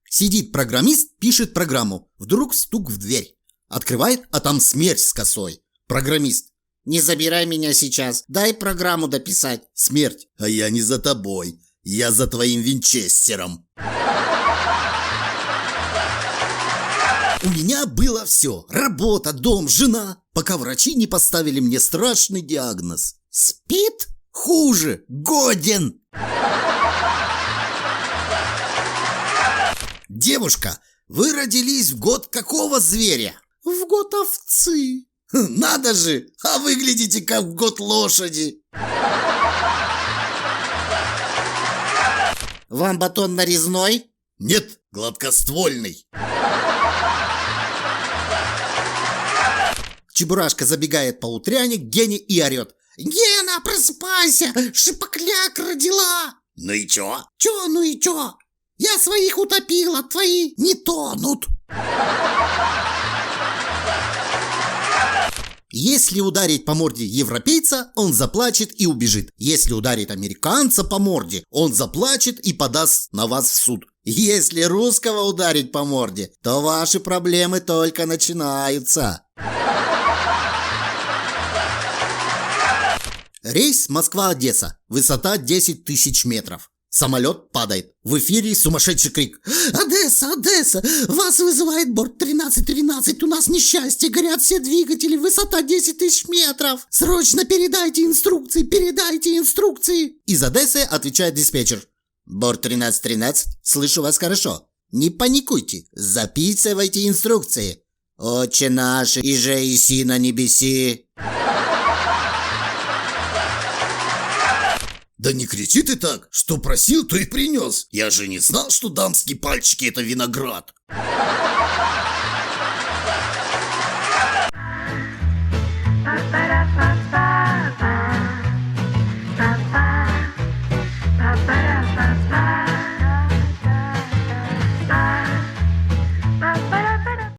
Сидит программист, пишет программу. Вдруг стук в дверь. Открывает, а там смерть с косой. Программист. Не забирай меня сейчас, дай программу дописать. Смерть. А я не за тобой, я за твоим винчестером. У меня было все. Работа, дом, жена. Пока врачи не поставили мне страшный диагноз. СПИД? Хуже. Годен. Девушка, вы родились в год какого зверя? В год овцы. Надо же, а выглядите как в год лошади. Вам батон нарезной? Нет, гладкоствольный. Чебурашка забегает по утряне к Гене и орет. Гена, просыпайся, шипокляк родила. Ну и чё? Чё, ну и чё? Я своих утопила, твои не тонут. Если ударить по морде европейца, он заплачет и убежит. Если ударить американца по морде, он заплачет и подаст на вас в суд. Если русского ударить по морде, то ваши проблемы только начинаются. Рейс Москва-Одесса. Высота 10 тысяч метров. Самолет падает. В эфире сумасшедший крик. Одесса, Одесса, вас вызывает борт 1313, у нас несчастье, горят все двигатели, высота 10 тысяч метров. Срочно передайте инструкции, передайте инструкции. Из Одессы отвечает диспетчер. Борт 1313, слышу вас хорошо. Не паникуйте, записывайте инструкции. Отче наш, иже еси на небеси. Да не кричи ты так, что просил, то и принес. Я же не знал, что дамские пальчики — это виноград.